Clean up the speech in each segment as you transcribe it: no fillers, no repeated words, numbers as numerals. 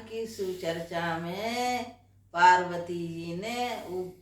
की शिव चर्चा में पार्वती जी ने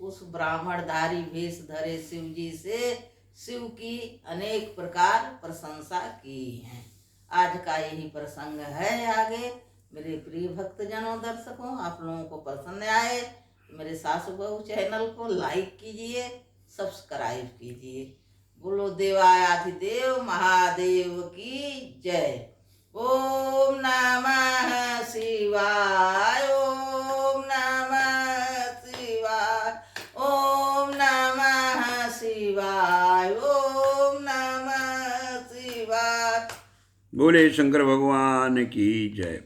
उस ब्राह्मणधारी वेश धरे शिव जी से शिव की अनेक प्रकार प्रशंसा की है। आज का यही प्रसंग है। आगे मेरे प्रिय भक्तजनों, दर्शकों, आप लोगों को पसंद आए तो मेरे सासू बहू चैनल को लाइक कीजिए, सब्सक्राइब कीजिए। बोलो देवाधिदेव महादेव की जय। ओम नमः शिवाय, ओम नमः शिवाय, ओम नमः शिवाय, ओम नमः शिवाय। बोले शंकर भगवान की जय।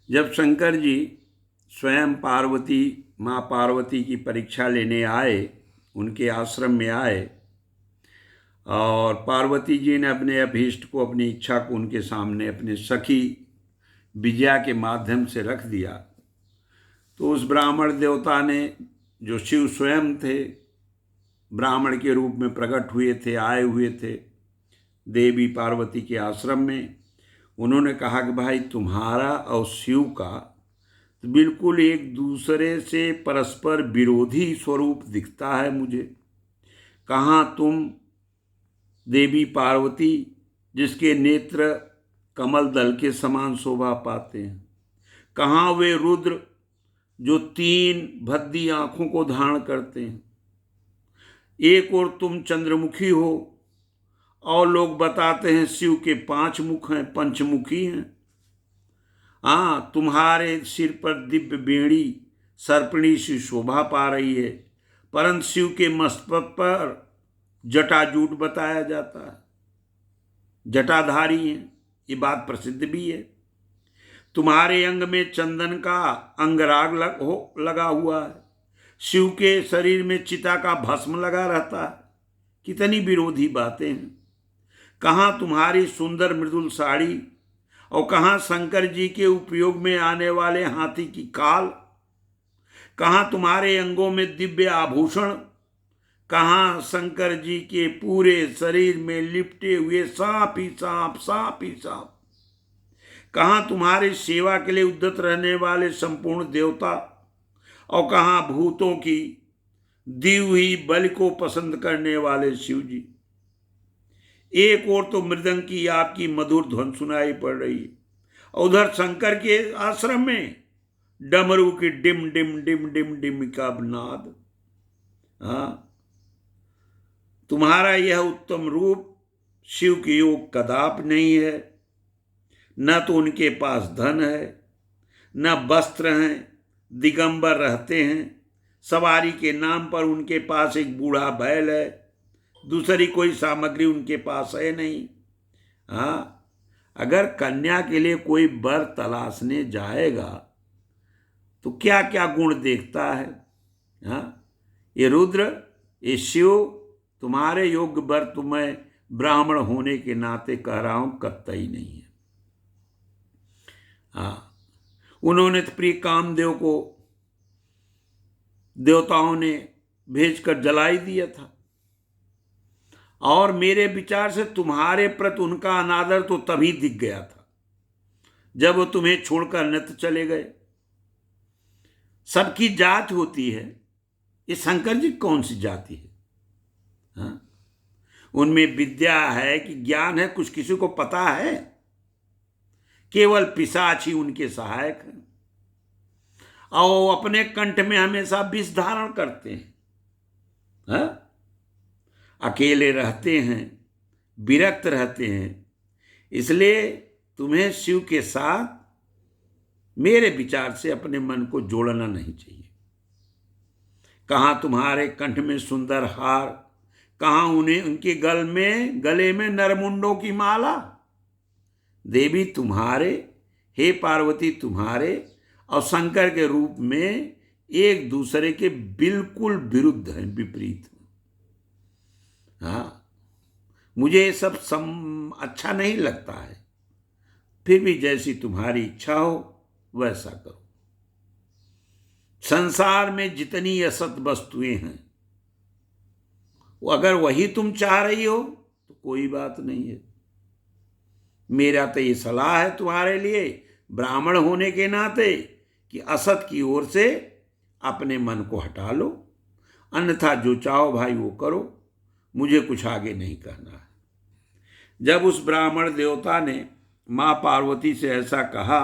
जब शंकर जी स्वयं माँ पार्वती की परीक्षा लेने आए, उनके आश्रम में आए और पार्वती जी ने अपने अभीष्ट को, अपनी इच्छा को उनके सामने अपने सखी विजया के माध्यम से रख दिया, तो उस ब्राह्मण देवता ने, जो शिव स्वयं थे, ब्राह्मण के रूप में प्रकट हुए थे, आए हुए थे देवी पार्वती के आश्रम में, उन्होंने कहा कि भाई तुम्हारा और शिव का तो बिल्कुल एक दूसरे से परस्पर विरोधी स्वरूप दिखता है मुझे। कहाँ तुम देवी पार्वती जिसके नेत्र कमल दल के समान शोभा पाते हैं, कहाँ वे रुद्र जो 3 भद्दी आंखों को धारण करते हैं। एक और तुम चंद्रमुखी हो और लोग बताते हैं शिव के 5 मुख हैं, पंचमुखी हैं। हाँ, तुम्हारे सिर पर दिव्य बेड़ी सर्पणी सी शोभा पा रही है, परंतु शिव के मस्तक पर जटाजूट बताया जाता है, जटाधारी हैं, ये बात प्रसिद्ध भी है। तुम्हारे अंग में चंदन का अंगराग लगा हुआ है, शिव के शरीर में चिता का भस्म लगा रहता है। कितनी विरोधी बातें हैं। कहाँ तुम्हारी सुंदर मृदुल साड़ी और कहाँ शंकर जी के उपयोग में आने वाले हाथी की काल, कहाँ तुम्हारे अंगों में दिव्य आभूषण, कहाँ शंकर जी के पूरे शरीर में लिपटे हुए सांप ही सांप, सांप ही सांप, कहाँ तुम्हारे सेवा के लिए उद्यत रहने वाले संपूर्ण देवता, और कहाँ भूतों की दी हुई बलि को पसंद करने वाले शिव जी। एक और तो मृदंग की आपकी मधुर ध्वनि सुनाई पड़ रही है, उधर शंकर के आश्रम में डमरू की dim dim dim dim dim का नाद। हाँ, तुम्हारा यह उत्तम रूप शिव के योग कदाप नहीं है। न तो उनके पास धन है, न वस्त्र हैं, दिगंबर रहते हैं। सवारी के नाम पर उनके पास एक बूढ़ा बैल है, दूसरी कोई सामग्री उनके पास है नहीं। हाँ, अगर कन्या के लिए कोई वर तलाशने जाएगा तो क्या क्या गुण देखता है। हाँ, ये रुद्र, ये शिव तुम्हारे योग्य वर तुम्हें ब्राह्मण होने के नाते कह रहा हूं कतई नहीं है। हाँ, उन्होंने तो प्रिय कामदेव को देवताओं ने भेजकर जलाई दिया था, और मेरे विचार से तुम्हारे प्रति उनका अनादर तो तभी दिख गया था जब वो तुम्हें छोड़कर अन्यत्र चले गए। सबकी जात होती है, ये शंकर जी कौन सी जाति है? हाँ? उनमें विद्या है कि ज्ञान है, कुछ किसी को पता है? केवल पिशाच ही उनके सहायक हैं, और अपने कंठ में हमेशा विष धारण करते हैं। हाँ? अकेले रहते हैं, विरक्त रहते हैं। इसलिए तुम्हें शिव के साथ मेरे विचार से अपने मन को जोड़ना नहीं चाहिए। कहाँ तुम्हारे कंठ में सुंदर हार, कहाँ उनके गले में नरमुंडों की माला। देवी तुम्हारे, हे पार्वती तुम्हारे और शंकर के रूप में एक दूसरे के बिल्कुल विरुद्ध हैं, विपरीत। हाँ, मुझे ये सब अच्छा नहीं लगता है। फिर भी जैसी तुम्हारी इच्छा हो वैसा करो। संसार में जितनी असत वस्तुएं हैं, वो अगर वही तुम चाह रही हो तो कोई बात नहीं है। मेरा तो ये सलाह है तुम्हारे लिए, ब्राह्मण होने के नाते कि असत की ओर से अपने मन को हटा लो, अन्यथा जो चाहो भाई वो करो, मुझे कुछ आगे नहीं करना है। जब उस ब्राह्मण देवता ने माँ पार्वती से ऐसा कहा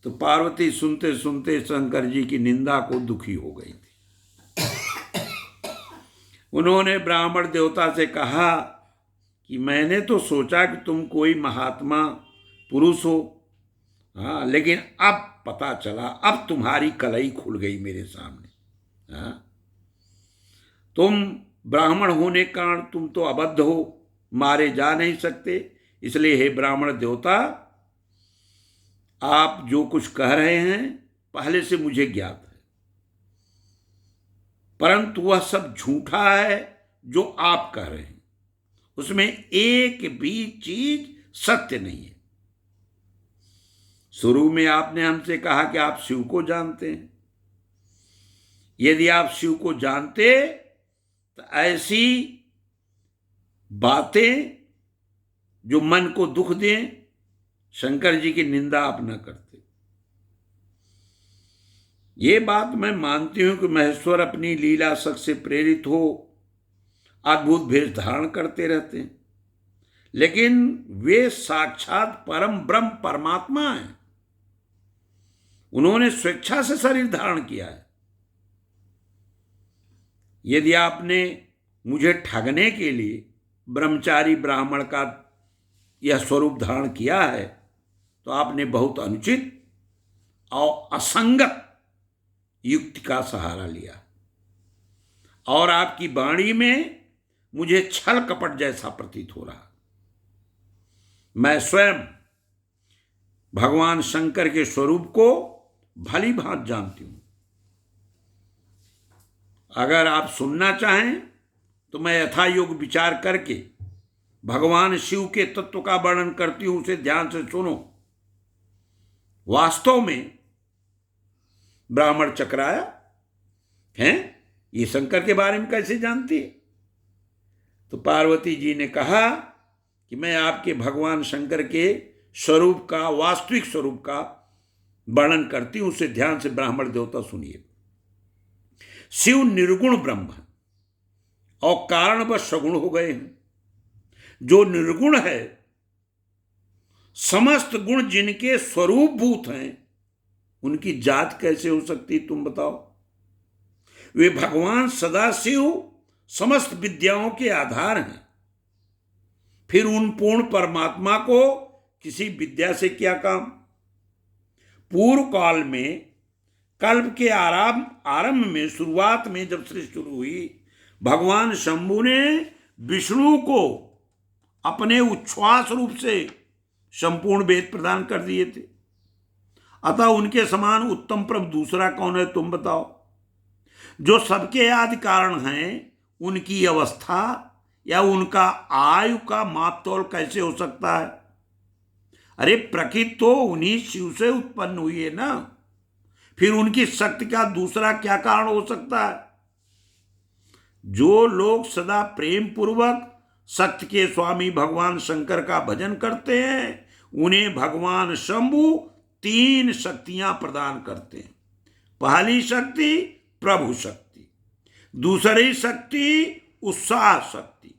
तो पार्वती सुनते सुनते शंकर जी की निंदा को दुखी हो गई थी। उन्होंने ब्राह्मण देवता से कहा कि मैंने तो सोचा कि तुम कोई महात्मा पुरुष हो, हाँ, लेकिन अब पता चला, अब तुम्हारी कलई खुल गई मेरे सामने। हाँ, तुम ब्राह्मण होने के कारण तुम तो अबद्ध हो, मारे जा नहीं सकते, इसलिए हे ब्राह्मण देवता, आप जो कुछ कह रहे हैं पहले से मुझे ज्ञात है, परंतु वह सब झूठा है जो आप कह रहे हैं, उसमें एक भी चीज सत्य नहीं है। शुरू में आपने हमसे कहा कि आप शिव को जानते हैं। यदि आप शिव को जानते तो ऐसी बातें जो मन को दुख दें, शंकर जी की निंदा आप न करते। ये बात मैं मानती हूं कि महेश्वर अपनी लीला शक्ति से प्रेरित हो अद्भुत भेष धारण करते रहते हैं, लेकिन वे साक्षात परम ब्रह्म परमात्मा हैं। उन्होंने स्वेच्छा से शरीर धारण किया है। यदि आपने मुझे ठगने के लिए ब्रह्मचारी ब्राह्मण का यह स्वरूप धारण किया है तो आपने बहुत अनुचित और असंगत युक्ति का सहारा लिया, और आपकी वाणी में मुझे छल कपट जैसा प्रतीत हो रहा। मैं स्वयं भगवान शंकर के स्वरूप को भली भांति जानती हूं। अगर आप सुनना चाहें तो मैं यथायोग विचार करके भगवान शिव के तत्व का वर्णन करती हूं, उसे ध्यान से सुनो। वास्तव में ब्राह्मण चकराया हैं, ये शंकर के बारे में कैसे जानती है? तो पार्वती जी ने कहा कि मैं आपके भगवान शंकर के स्वरूप का, वास्तविक स्वरूप का वर्णन करती हूं, उसे ध्यान से ब्राह्मण देवता सुनिए। शिव निर्गुण ब्रह्म है और कारणवश सगुण हो गए हैं। जो निर्गुण है, समस्त गुण जिनके स्वरूप भूत हैं, उनकी जात कैसे हो सकती तुम बताओ? वे भगवान सदाशिव समस्त विद्याओं के आधार हैं। फिर उन पूर्ण परमात्मा को किसी विद्या से क्या काम? पूर्व काल में, कल्प के आरंभ में, शुरुआत में जब सृष्टि शुरू हुई, भगवान शंभु ने विष्णु को अपने उच्छ्वास रूप से संपूर्ण वेद प्रदान कर दिए थे। अतः उनके समान उत्तम प्रभु दूसरा कौन है तुम बताओ? जो सबके आदि कारण हैं, उनकी अवस्था या उनका आयु का मापतोल कैसे हो सकता है? अरे प्रकृति तो उन्हीं शिव से उत्पन्न हुई है ना, फिर उनकी शक्ति का दूसरा क्या कारण हो सकता है? जो लोग सदा प्रेम पूर्वक शक्ति के स्वामी भगवान शंकर का भजन करते हैं, उन्हें भगवान शंभु 3 शक्तियां प्रदान करते हैं। पहली शक्ति प्रभु शक्ति, दूसरी शक्ति उत्साह शक्ति,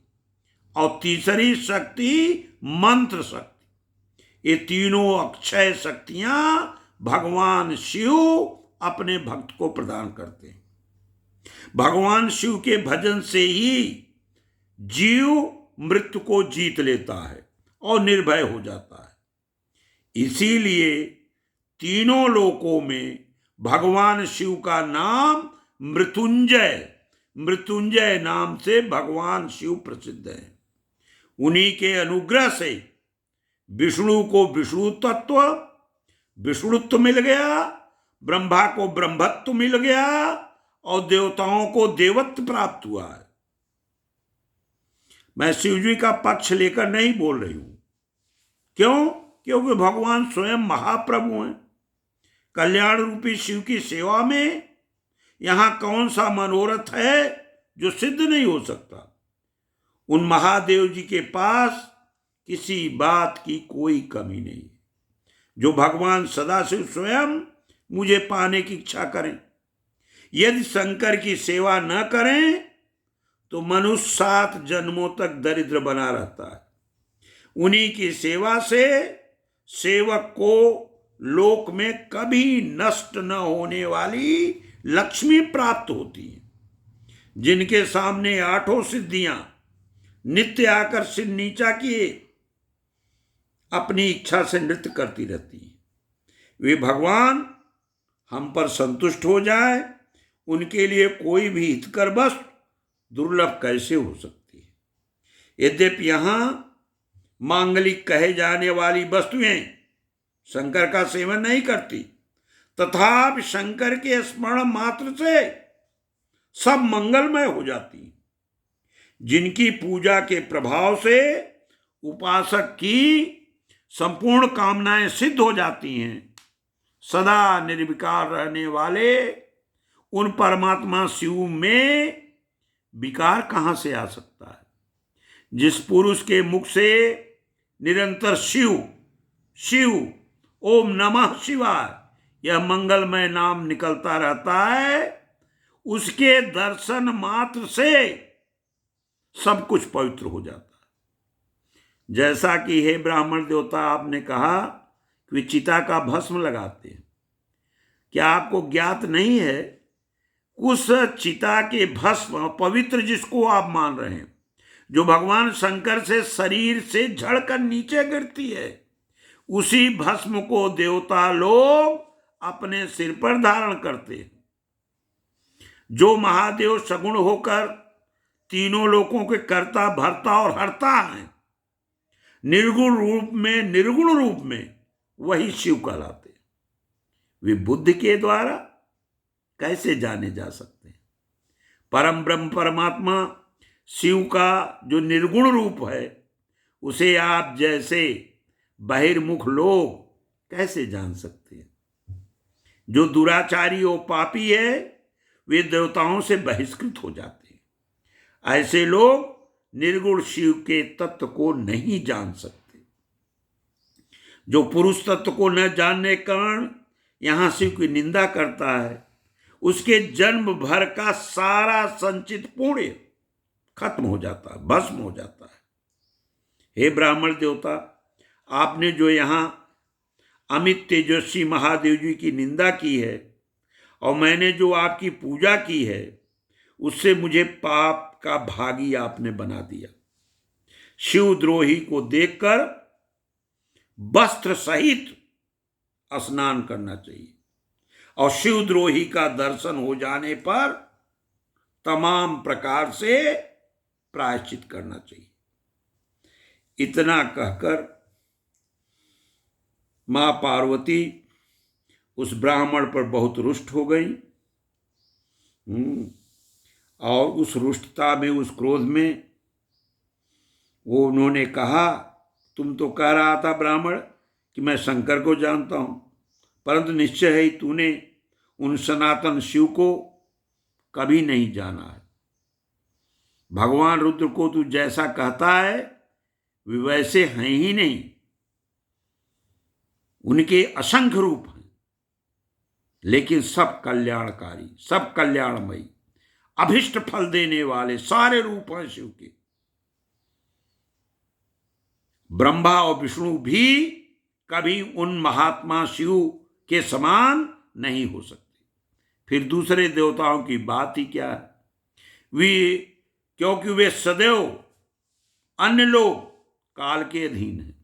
और तीसरी शक्ति मंत्र शक्ति। ये तीनों अक्षय शक्तियां भगवान शिव अपने भक्त को प्रदान करते हैं। भगवान शिव के भजन से ही जीव मृत्यु को जीत लेता है और निर्भय हो जाता है। इसीलिए तीनों लोकों में भगवान शिव का नाम मृत्युंजय, मृत्युंजय नाम से भगवान शिव प्रसिद्ध है। उन्हीं के अनुग्रह से विष्णु को विष्णु तत्व, विष्णुत्व मिल गया, ब्रह्मा को ब्रह्मत्व मिल गया और देवताओं को देवत्व प्राप्त हुआ है। मैं शिव जी का पक्ष लेकर नहीं बोल रही हूं। क्यों? क्योंकि भगवान स्वयं महाप्रभु हैं। कल्याण रूपी शिव की सेवा में यहां कौन सा मनोरथ है जो सिद्ध नहीं हो सकता? उन महादेव जी के पास किसी बात की कोई कमी नहीं। जो भगवान सदाशिव स्वयं मुझे पाने की इच्छा करें। यदि शंकर की सेवा न करें तो मनुष्य 7 जन्मों तक दरिद्र बना रहता है। उन्हीं की सेवा से सेवक को लोक में कभी नष्ट न होने वाली लक्ष्मी प्राप्त होती है। जिनके सामने 8 सिद्धियां नित्य आकर सिर नीचा किए अपनी इच्छा से नृत्य करती रहती है, वे भगवान हम पर संतुष्ट हो जाए, उनके लिए कोई भी हितकर वस्तु दुर्लभ कैसे हो सकती है। यद्यपि यहां मांगलिक कहे जाने वाली वस्तुएं शंकर का सेवन नहीं करती, तथापि शंकर के स्मरण मात्र से सब मंगलमय हो जाती हैं। जिनकी पूजा के प्रभाव से उपासक की संपूर्ण कामनाएं सिद्ध हो जाती हैं, सदा निर्विकार रहने वाले उन परमात्मा शिव में विकार कहां से आ सकता है। जिस पुरुष के मुख से निरंतर शिव शिव ओम नमः शिवाय यह मंगलमय नाम निकलता रहता है, उसके दर्शन मात्र से सब कुछ पवित्र हो जाता है। जैसा कि हे ब्राह्मण देवता, आपने कहा कि वे चिता का भस्म लगाते हैं, क्या आपको ज्ञात नहीं है उस चिता के भस्म पवित्र जिसको आप मान रहे हैं, जो भगवान शंकर से शरीर से झड़कर नीचे गिरती है, उसी भस्म को देवता लोग अपने सिर पर धारण करते हैं। जो महादेव सगुण होकर तीनों लोकों के कर्ता भरता और हरता है, निर्गुण रूप में वही शिव कहलाते हैं। वे बुद्धि के द्वारा कैसे जाने जा सकते हैं। परम ब्रह्म परमात्मा शिव का जो निर्गुण रूप है, उसे आप जैसे बहिर्मुख लोग कैसे जान सकते हैं। जो दुराचारी और पापी है, वे देवताओं से बहिष्कृत हो जाते हैं। ऐसे लोग निर्गुण शिव के तत्व को नहीं जान सकते। जो पुरुष तत्व को न जानने के कारण यहां शिव की निंदा करता है, उसके जन्म भर का सारा संचित पुण्य खत्म हो जाता है, भस्म हो जाता है। हे ब्राह्मण देवता, आपने जो यहां अमित तेजस्वी महादेव जी की निंदा की है और मैंने जो आपकी पूजा की है, उससे मुझे पाप का भागी आपने बना दिया। शिवद्रोही को देखकर वस्त्र सहित स्नान करना चाहिए और शिवद्रोही का दर्शन हो जाने पर तमाम प्रकार से प्रायश्चित करना चाहिए। इतना कहकर मां पार्वती उस ब्राह्मण पर बहुत रुष्ट हो गई और उस रुष्टता में, उस क्रोध में वो उन्होंने कहा, तुम तो कह रहा था ब्राह्मण कि मैं शंकर को जानता हूं, परंतु निश्चय है तूने उन सनातन शिव को कभी नहीं जाना है। भगवान रुद्र को तू जैसा कहता है वे वैसे हैं ही नहीं। उनके असंख्य रूप हैं, लेकिन सब कल्याणकारी, सब कल्याणमयी, अभिष्ट फल देने वाले सारे रूप हैं शिव के। ब्रह्मा और विष्णु भी कभी उन महात्मा शिव के समान नहीं हो सकते। फिर दूसरे देवताओं की बात ही क्या है। क्योंकि वे सदैव अन्य लोग काल के अधीन हैं।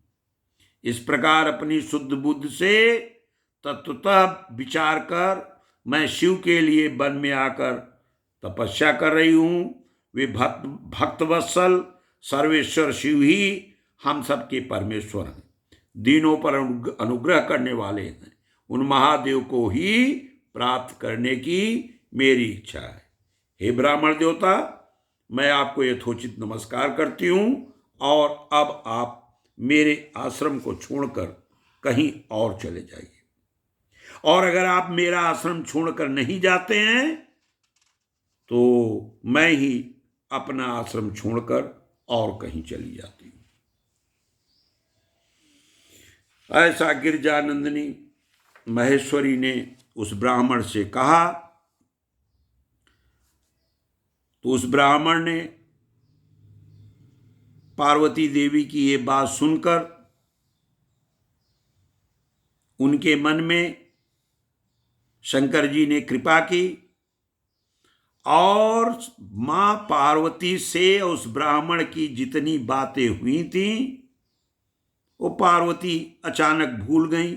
इस प्रकार अपनी शुद्ध बुद्धि से तत्वतः विचार कर मैं शिव के लिए वन में आकर तपस्या कर रही हूं। वे भक्तवत्सल सर्वेश्वर शिव ही हम सबके परमेश्वर हैं, दीनों पर अनुग्रह करने वाले हैं। उन महादेव को ही प्राप्त करने की मेरी इच्छा है। हे ब्राह्मण देवता, मैं आपको यथोचित नमस्कार करती हूं और अब आप मेरे आश्रम को छोड़कर कहीं और चले जाइए। और अगर आप मेरा आश्रम छोड़कर नहीं जाते हैं तो मैं ही अपना आश्रम छोड़कर और कहीं चली जाती हूं। ऐसा गिरजानंदिनी महेश्वरी ने उस ब्राह्मण से कहा। तो उस ब्राह्मण ने पार्वती देवी की ये बात सुनकर उनके मन में शंकर जी ने कृपा की और मां पार्वती से उस ब्राह्मण की जितनी बातें हुई थी वो पार्वती अचानक भूल गई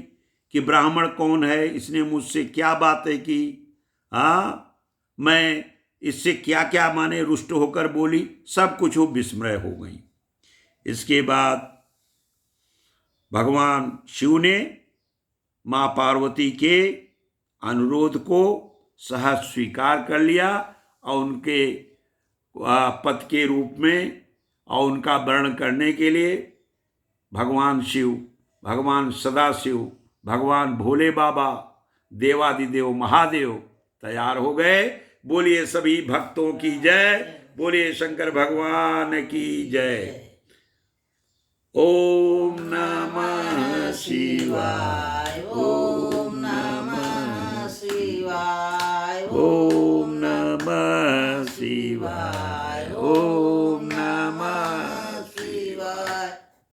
कि ब्राह्मण कौन है, इसने मुझसे क्या बातें की, मैं इससे क्या क्या माने रुष्ट होकर बोली, सब कुछ वो विस्मृत हो गई। इसके बाद भगवान शिव ने मां पार्वती के अनुरोध को सहज स्वीकार कर लिया और उनके पति के रूप में और उनका वर्णन करने के लिए भगवान शिव, भगवान सदाशिव, भगवान भोले बाबा, देवादिदेव महादेव तैयार हो गए। बोलिए सभी भक्तों की जय, बोलिए शंकर भगवान की जय। ओम नमः शिवाय।